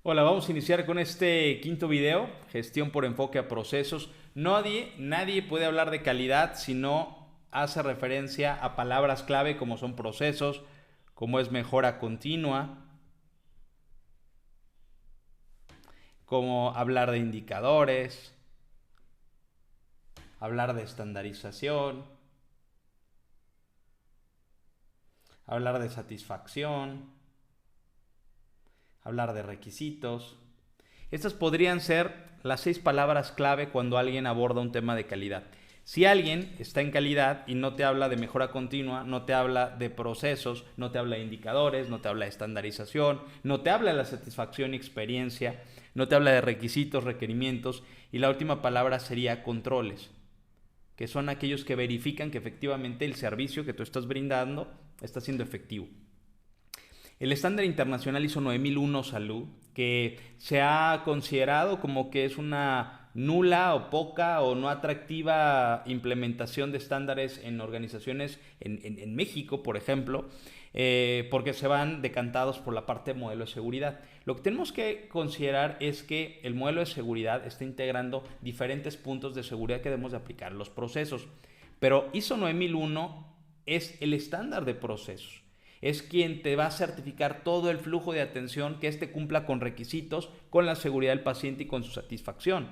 Hola, vamos a iniciar con este quinto video, gestión por enfoque a procesos. Nadie puede hablar de calidad si no hace referencia a palabras clave como son procesos, como es mejora continua, como hablar de indicadores, hablar de estandarización, hablar de satisfacción, hablar de requisitos. Estas podrían ser las 6 palabras clave cuando alguien aborda un tema de calidad. Si alguien está en calidad y no te habla de mejora continua, no te habla de procesos, no te habla de indicadores, no te habla de estandarización, no te habla de la satisfacción y experiencia, no te habla de requisitos, requerimientos, y la última palabra sería controles, que son aquellos que verifican que efectivamente el servicio que tú estás brindando está siendo efectivo. El estándar internacional ISO 9001 Salud, que se ha considerado como que es una nula o poca o no atractiva implementación de estándares en organizaciones en México, por ejemplo, porque se van decantados por la parte de modelo de seguridad. Lo que tenemos que considerar es que el modelo de seguridad está integrando diferentes puntos de seguridad que debemos de aplicar los procesos, pero ISO 9001 es el estándar de procesos, es quien te va a certificar todo el flujo de atención, que éste cumpla con requisitos, con la seguridad del paciente y con su satisfacción.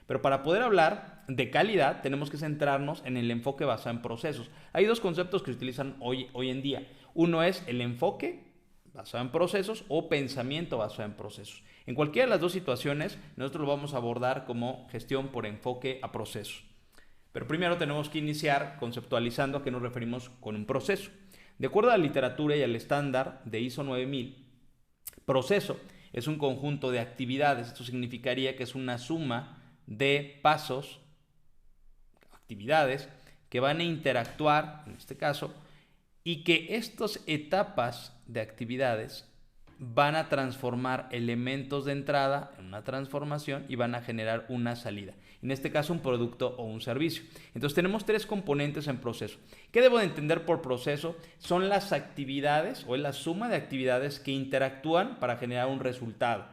Pero para poder hablar de calidad tenemos que centrarnos en el enfoque basado en procesos. Hay dos conceptos que se utilizan hoy en día. Uno es el enfoque basado en procesos o pensamiento basado en procesos. En cualquiera de las dos situaciones nosotros lo vamos a abordar como gestión por enfoque a procesos. Pero primero tenemos que iniciar conceptualizando a qué nos referimos con un proceso. De acuerdo a la literatura y al estándar de ISO 9000, proceso es un conjunto de actividades. Esto significaría que es una suma de pasos, actividades, que van a interactuar, en este caso, y que estas etapas de actividades van a transformar elementos de entrada en una transformación y van a generar una salida. En este caso, un producto o un servicio. Entonces, tenemos 3 componentes en proceso. ¿Qué debo de entender por proceso? Son las actividades o es la suma de actividades que interactúan para generar un resultado.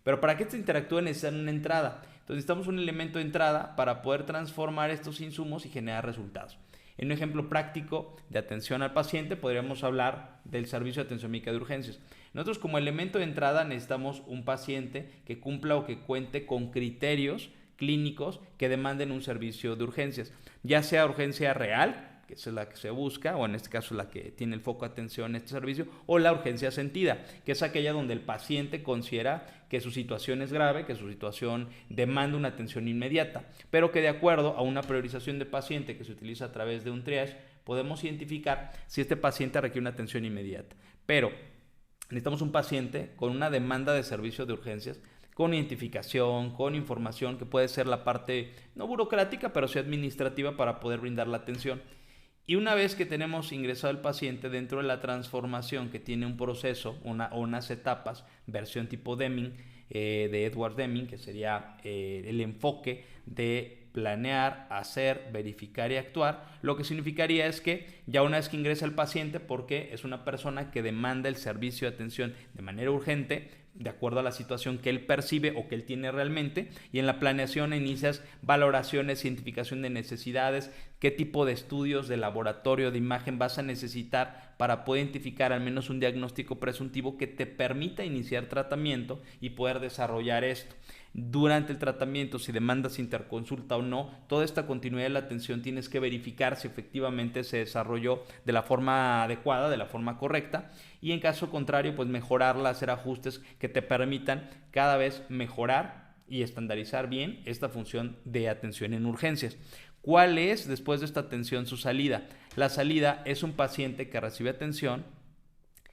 Pero para que esto interactúe necesitan una entrada. Entonces, necesitamos un elemento de entrada para poder transformar estos insumos y generar resultados. En un ejemplo práctico de atención al paciente podríamos hablar del servicio de atención médica de urgencias. Nosotros como elemento de entrada necesitamos un paciente que cumpla o que cuente con criterios clínicos que demanden un servicio de urgencias, ya sea urgencia real, que es la que se busca, o en este caso la que tiene el foco de atención en este servicio, o la urgencia sentida, que es aquella donde el paciente considera que su situación es grave, que su situación demanda una atención inmediata, pero que de acuerdo a una priorización de paciente que se utiliza a través de un triage, podemos identificar si este paciente requiere una atención inmediata. Pero necesitamos un paciente con una demanda de servicio de urgencias, con identificación, con información, que puede ser la parte no burocrática, pero sí administrativa para poder brindar la atención. Y una vez que tenemos ingresado al paciente dentro de la transformación, que tiene un proceso o unas etapas, versión tipo Deming, de Edward Deming, que sería el enfoque de planear, hacer, verificar y actuar, lo que significaría es que ya una vez que ingresa el paciente, porque es una persona que demanda el servicio de atención de manera urgente, de acuerdo a la situación que él percibe o que él tiene realmente, y en la planeación inicias valoraciones, identificación de necesidades, qué tipo de estudios de laboratorio, de imagen vas a necesitar para poder identificar al menos un diagnóstico presuntivo que te permita iniciar tratamiento y poder desarrollar esto. Durante el tratamiento, si demandas interconsulta o no, toda esta continuidad de la atención tienes que verificar si efectivamente se desarrolló de la forma adecuada, de la forma correcta, y en caso contrario, pues mejorarla, hacer ajustes que te permitan cada vez mejorar y estandarizar bien esta función de atención en urgencias. ¿Cuál es después de esta atención su salida? La salida es un paciente que recibe atención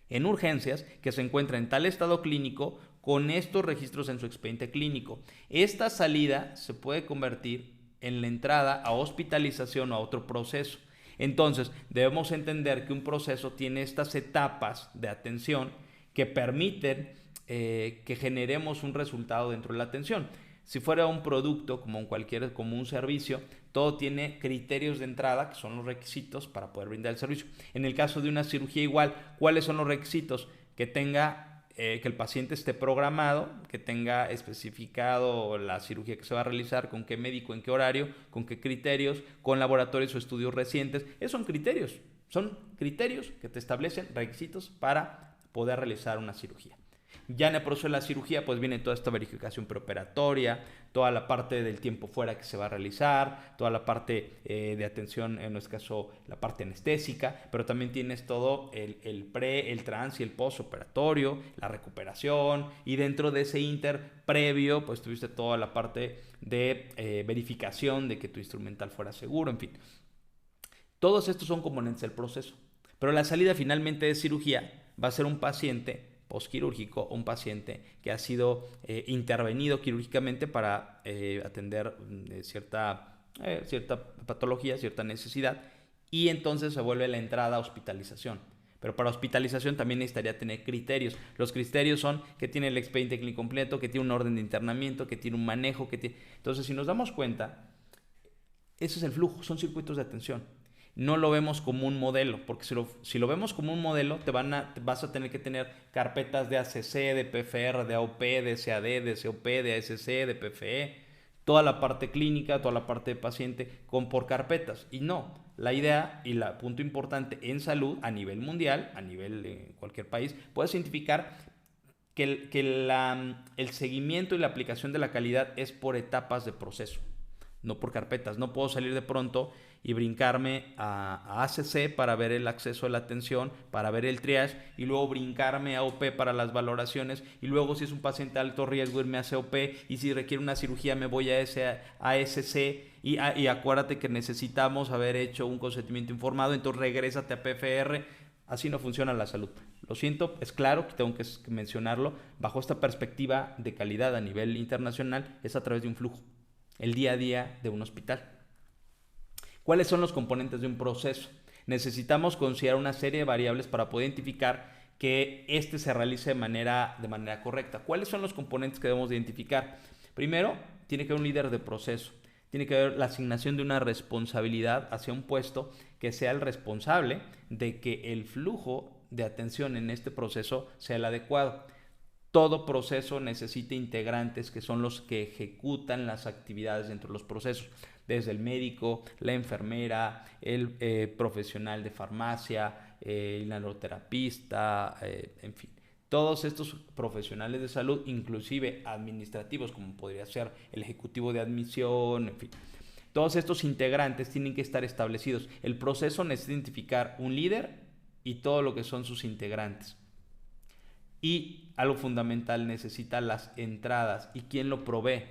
en urgencias, que se encuentra en tal estado clínico con estos registros en su expediente clínico. Esta salida se puede convertir en la entrada a hospitalización o a otro proceso. Entonces, debemos entender que un proceso tiene estas etapas de atención que permiten que generemos un resultado dentro de la atención. Si fuera un producto como un servicio, todo tiene criterios de entrada, que son los requisitos para poder brindar el servicio. En el caso de una cirugía igual, ¿cuáles son los requisitos? Que tenga que el paciente esté programado, que tenga especificado la cirugía que se va a realizar, con qué médico, en qué horario, con qué criterios, con laboratorios o estudios recientes. Esos son criterios que te establecen requisitos para poder realizar una cirugía. Ya en el proceso de la cirugía pues viene toda esta verificación preoperatoria, toda la parte del tiempo fuera que se va a realizar, toda la parte de atención, en nuestro caso la parte anestésica, pero también tienes todo el pre, el trans y el postoperatorio, la recuperación, y dentro de ese inter previo pues tuviste toda la parte de verificación de que tu instrumental fuera seguro, en fin. Todos estos son componentes del proceso, pero la salida finalmente de cirugía va a ser un paciente postquirúrgico o un paciente que ha sido intervenido quirúrgicamente para atender cierta patología, cierta necesidad, y entonces se vuelve la entrada a hospitalización. Pero para hospitalización también necesitaría tener criterios. Los criterios son que tiene el expediente clínico completo, que tiene un orden de internamiento, que tiene un manejo, que tiene... Entonces, si nos damos cuenta, ese es el flujo, son circuitos de atención. No lo vemos como un modelo, porque si lo vemos como un modelo, vas a tener que tener carpetas de ACC, de PFR, de AOP, de SAD, de COP, de ASC, de PFE, toda la parte clínica, toda la parte de paciente por carpetas. Y no, la idea y el punto importante en salud a nivel mundial, a nivel de cualquier país, puedes identificar que el seguimiento y la aplicación de la calidad es por etapas de proceso, no por carpetas. No puedo salir de pronto y brincarme a ACC para ver el acceso a la atención, para ver el triage, y luego brincarme a OP para las valoraciones, y luego si es un paciente de alto riesgo irme a COP, y si requiere una cirugía me voy a ASC, y acuérdate que necesitamos haber hecho un consentimiento informado, entonces regrésate a PFR. Así no funciona la salud. Lo siento, es claro que tengo que mencionarlo. Bajo esta perspectiva de calidad a nivel internacional es a través de un flujo, el día a día de un hospital. ¿Cuáles son los componentes de un proceso? Necesitamos considerar una serie de variables para poder identificar que este se realice de manera correcta. ¿Cuáles son los componentes que debemos de identificar? Primero, tiene que haber un líder de proceso. Tiene que haber la asignación de una responsabilidad hacia un puesto que sea el responsable de que el flujo de atención en este proceso sea el adecuado. Todo proceso necesita integrantes que son los que ejecutan las actividades dentro de los procesos, desde el médico, la enfermera, el profesional de farmacia, el nanoterapista, en fin. Todos estos profesionales de salud, inclusive administrativos, como podría ser el ejecutivo de admisión, en fin. Todos estos integrantes tienen que estar establecidos. El proceso necesita identificar un líder y todo lo que son sus integrantes. Y algo fundamental, necesita las entradas. ¿Y quién lo provee?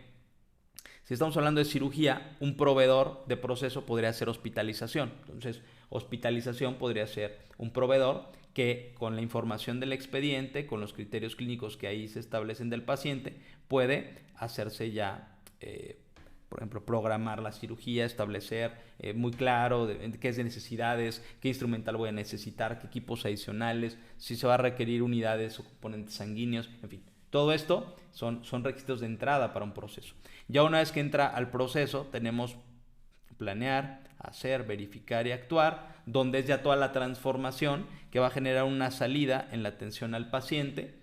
Si estamos hablando de cirugía, un proveedor de proceso podría ser hospitalización. Entonces, hospitalización podría ser un proveedor que con la información del expediente, con los criterios clínicos que ahí se establecen del paciente, puede hacerse ya, por ejemplo, programar la cirugía, establecer muy claro qué es de necesidades, qué instrumental voy a necesitar, qué equipos adicionales, si se va a requerir unidades o componentes sanguíneos, en fin. Todo esto son requisitos de entrada para un proceso. Ya una vez que entra al proceso, tenemos planear, hacer, verificar y actuar, donde es ya toda la transformación que va a generar una salida en la atención al paciente.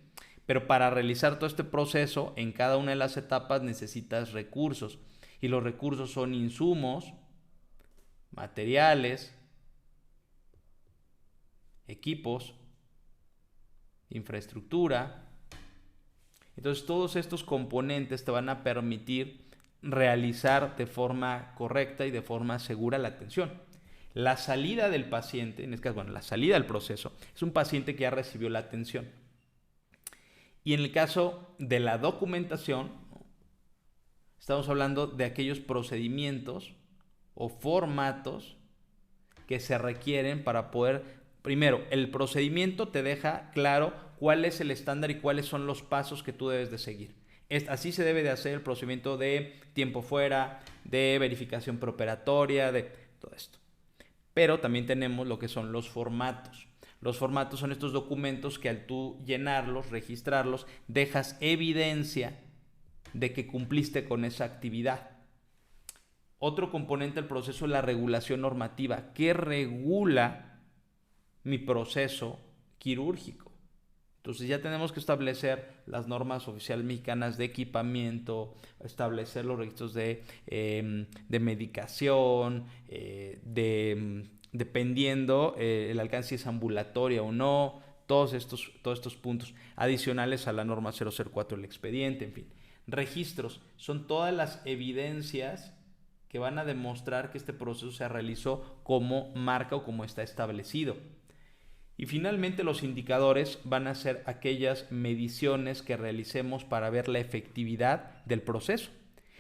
Pero para realizar todo este proceso, en cada una de las etapas necesitas recursos. Y los recursos son insumos, materiales, equipos, infraestructura. Entonces todos estos componentes te van a permitir realizar de forma correcta y de forma segura la atención. La salida del paciente, en este caso, la salida del proceso, es un paciente que ya recibió la atención. Y en el caso de la documentación, estamos hablando de aquellos procedimientos o formatos que se requieren para poder... Primero, el procedimiento te deja claro cuál es el estándar y cuáles son los pasos que tú debes de seguir. Así se debe de hacer el procedimiento de tiempo fuera, de verificación preoperatoria, de todo esto. Pero también tenemos lo que son los formatos. Los formatos son estos documentos que al tú llenarlos, registrarlos, dejas evidencia de que cumpliste con esa actividad. Otro componente del proceso es la regulación normativa. ¿Qué regula mi proceso quirúrgico? Entonces ya tenemos que establecer las normas oficiales mexicanas de equipamiento, establecer los registros de medicación, dependiendo el alcance si es ambulatoria o no, todos estos puntos adicionales a la norma 004 del expediente, en fin. Registros son todas las evidencias que van a demostrar que este proceso se realizó como marca o como está establecido. Y finalmente los indicadores van a ser aquellas mediciones que realicemos para ver la efectividad del proceso.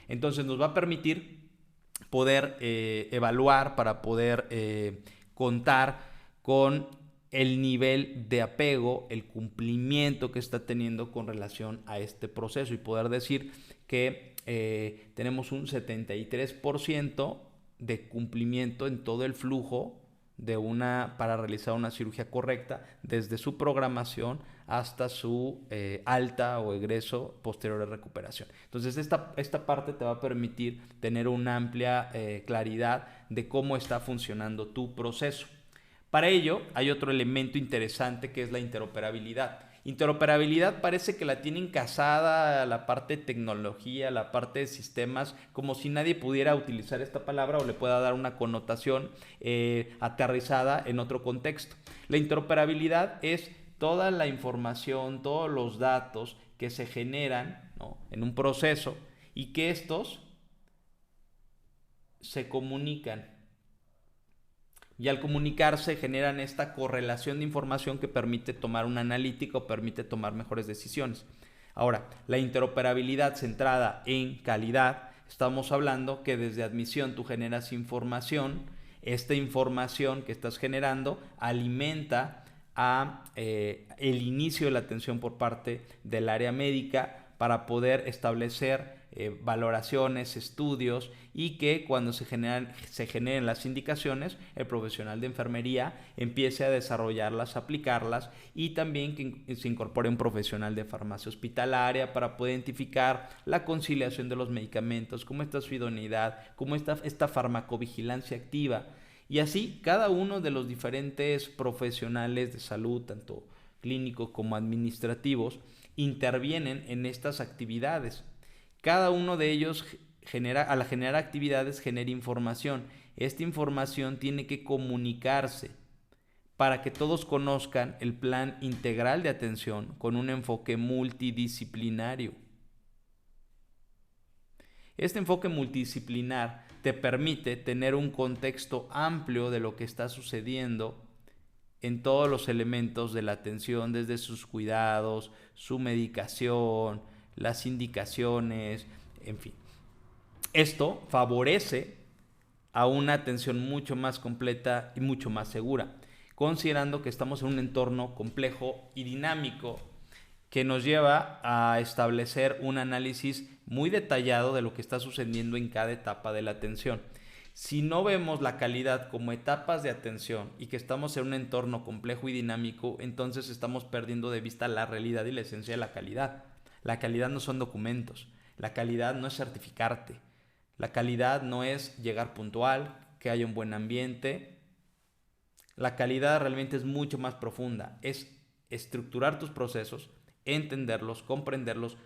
Entonces nos va a permitir poder evaluar, para poder contar con el nivel de apego, el cumplimiento que está teniendo con relación a este proceso y poder decir que tenemos un 73% de cumplimiento en todo el flujo para realizar una cirugía correcta, desde su programación hasta su alta o egreso posterior de recuperación. Entonces esta parte te va a permitir tener una amplia claridad de cómo está funcionando tu proceso. Para ello hay otro elemento interesante que es la interoperabilidad. Interoperabilidad parece que la tienen casada la parte de tecnología, la parte de sistemas, como si nadie pudiera utilizar esta palabra o le pueda dar una connotación aterrizada en otro contexto. La interoperabilidad es toda la información, todos los datos que se generan, ¿no?, en un proceso y que estos se comunican. Y al comunicarse generan esta correlación de información que permite tomar una analítica o permite tomar mejores decisiones. Ahora, la interoperabilidad centrada en calidad, estamos hablando que desde admisión tú generas información, esta información que estás generando alimenta el inicio de la atención por parte del área médica para poder establecer valoraciones, estudios y que cuando se generen las indicaciones, el profesional de enfermería empiece a desarrollarlas, aplicarlas y también que se incorpore un profesional de farmacia hospitalaria para poder identificar la conciliación de los medicamentos, cómo está su idoneidad, cómo está esta farmacovigilancia activa. Y así cada uno de los diferentes profesionales de salud, tanto clínicos como administrativos, intervienen en estas actividades. Cada uno de ellos al generar actividades genera información. Esta información tiene que comunicarse para que todos conozcan el plan integral de atención con un enfoque multidisciplinario. Este enfoque multidisciplinar te permite tener un contexto amplio de lo que está sucediendo en todos los elementos de la atención, desde sus cuidados, su medicación, las indicaciones, en fin. Esto favorece a una atención mucho más completa y mucho más segura, considerando que estamos en un entorno complejo y dinámico que nos lleva a establecer un análisis muy detallado de lo que está sucediendo en cada etapa de la atención. Si no vemos la calidad como etapas de atención y que estamos en un entorno complejo y dinámico, entonces estamos perdiendo de vista la realidad y la esencia de la calidad. La calidad no son documentos, la calidad no es certificarte, la calidad no es llegar puntual, que haya un buen ambiente. La calidad realmente es mucho más profunda, es estructurar tus procesos, entenderlos, comprenderlos,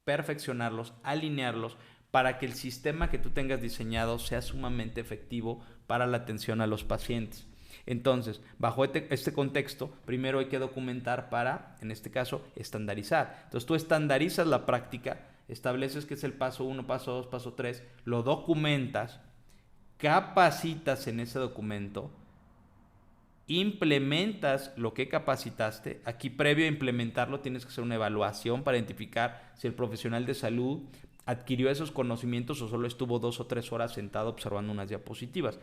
perfeccionarlos, alinearlos para que el sistema que tú tengas diseñado sea sumamente efectivo para la atención a los pacientes. Entonces, bajo este contexto, primero hay que documentar para, en este caso, estandarizar. Entonces, tú estandarizas la práctica, estableces que es el paso 1, paso 2, paso 3, lo documentas, capacitas en ese documento, implementas lo que capacitaste. Aquí, previo a implementarlo, tienes que hacer una evaluación para identificar si el profesional de salud adquirió esos conocimientos o solo estuvo 2 o 3 horas sentado observando unas diapositivas.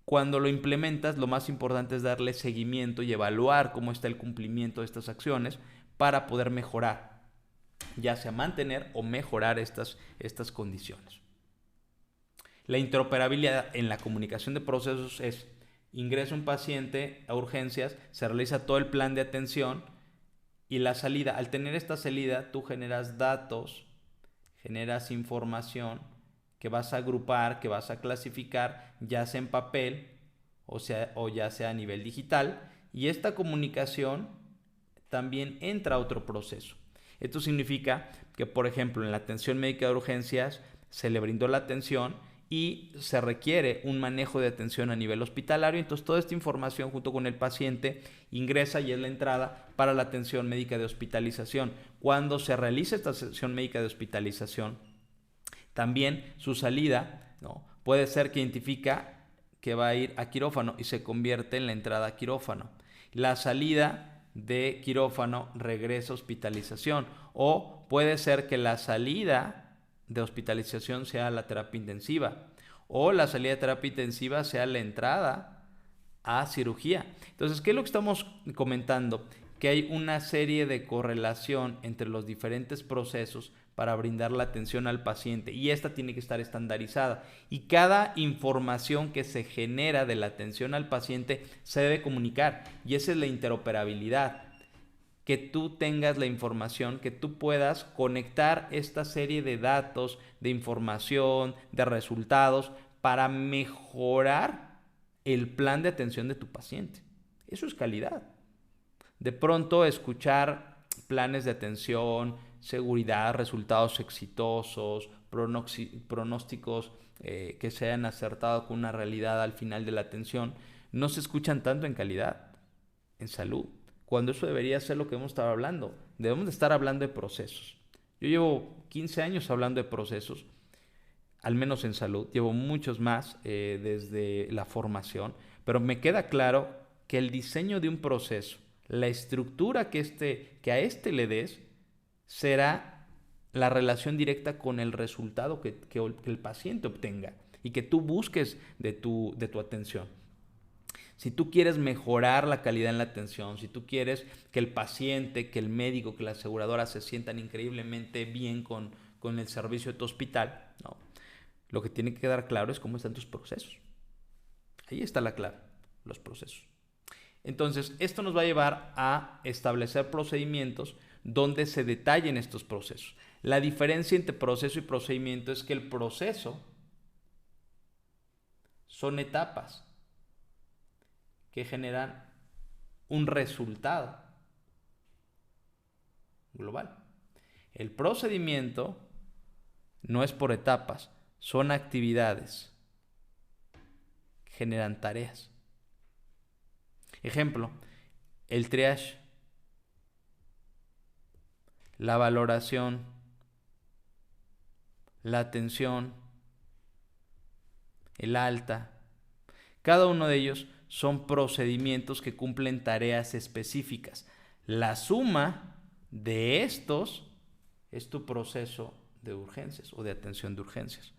Cuando lo implementas, lo más importante es darle seguimiento y evaluar cómo está el cumplimiento de estas acciones para poder mejorar, ya sea mantener o mejorar estas condiciones. La interoperabilidad en la comunicación de procesos es: ingresa un paciente a urgencias, se realiza todo el plan de atención y la salida. Al tener esta salida, tú generas datos, generas información que vas a agrupar, que vas a clasificar, ya sea en papel o ya sea a nivel digital, y esta comunicación también entra otro proceso. Esto significa que, por ejemplo, en la atención médica de urgencias se le brindó la atención y se requiere un manejo de atención a nivel hospitalario. Entonces, toda esta información junto con el paciente ingresa y es la entrada para la atención médica de hospitalización. Cuando se realiza esta atención médica de hospitalización, también su salida, ¿no?, puede ser que identifica que va a ir a quirófano y se convierte en la entrada a quirófano. La salida de quirófano regresa a hospitalización, o puede ser que la salida de hospitalización sea la terapia intensiva, o la salida de terapia intensiva sea la entrada a cirugía. Entonces, ¿qué es lo que estamos comentando? Que hay una serie de correlación entre los diferentes procesos para brindar la atención al paciente, y esta tiene que estar estandarizada, y cada información que se genera de la atención al paciente se debe comunicar, y esa es la interoperabilidad, que tú tengas la información, que tú puedas conectar esta serie de datos, de información, de resultados para mejorar el plan de atención de tu paciente. Eso es calidad. De pronto escuchar planes de atención, seguridad, resultados exitosos, pronósticos que se hayan acertado con una realidad al final de la atención, no se escuchan tanto en calidad, en salud, cuando eso debería ser lo que hemos estado hablando. Debemos de estar hablando de procesos. Yo llevo 15 años hablando de procesos, al menos en salud. Llevo muchos más desde la formación, pero me queda claro que el diseño de un proceso, la estructura que a este le des, será la relación directa con el resultado que el paciente obtenga y que tú busques de tu atención. Si tú quieres mejorar la calidad en la atención, si tú quieres que el paciente, que el médico, que la aseguradora se sientan increíblemente bien con el servicio de tu hospital, ¿no?, lo que tiene que quedar claro es cómo están tus procesos. Ahí está la clave, los procesos. Entonces, esto nos va a llevar a establecer procedimientos donde se detallen estos procesos. La diferencia entre proceso y procedimiento es que el proceso son etapas que generan un resultado global. El procedimiento no es por etapas, son actividades que generan tareas. Ejemplo, el triage, la valoración, la atención, el alta. Cada uno de ellos son procedimientos que cumplen tareas específicas. La suma de estos es tu proceso de urgencias o de atención de urgencias.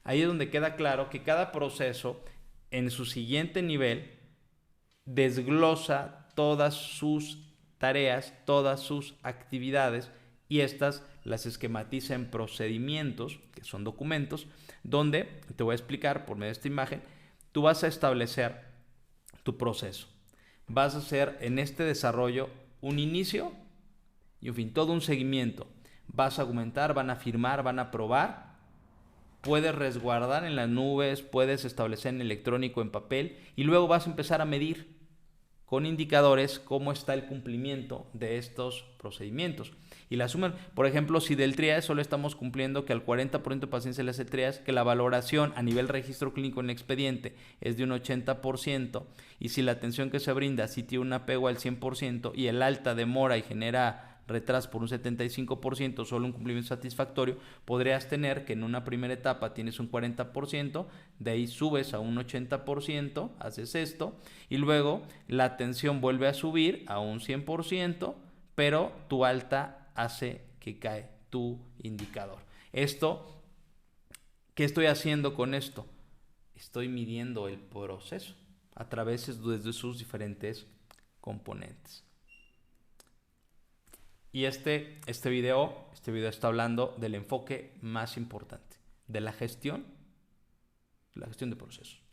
Ahí es donde queda claro que cada proceso en su siguiente nivel desglosa todas sus tareas, todas sus actividades, y estas las esquematiza en procedimientos, que son documentos, donde te voy a explicar por medio de esta imagen. Tú vas a establecer tu proceso. Vas a hacer en este desarrollo un inicio y, en fin, todo un seguimiento. Vas a argumentar, van a firmar, van a probar. Puedes resguardar en las nubes, puedes establecer en electrónico, en papel, y luego vas a empezar a medir con indicadores cómo está el cumplimiento de estos procedimientos. Y la suma, por ejemplo, si del triage solo estamos cumpliendo que al 40% de pacientes se le hace triage, que la valoración a nivel registro clínico en el expediente es de un 80%, y si la atención que se brinda sí tiene un apego al 100% y el alta demora y genera retraso por un 75%, solo un cumplimiento satisfactorio, podrías tener que en una primera etapa tienes un 40%, de ahí subes a un 80%, haces esto, y luego la atención vuelve a subir a un 100%, pero tu alta hace que cae tu indicador. Esto, ¿qué estoy haciendo con esto? Estoy midiendo el proceso a través de sus diferentes componentes. Y este video está hablando del enfoque más importante, de la gestión de procesos.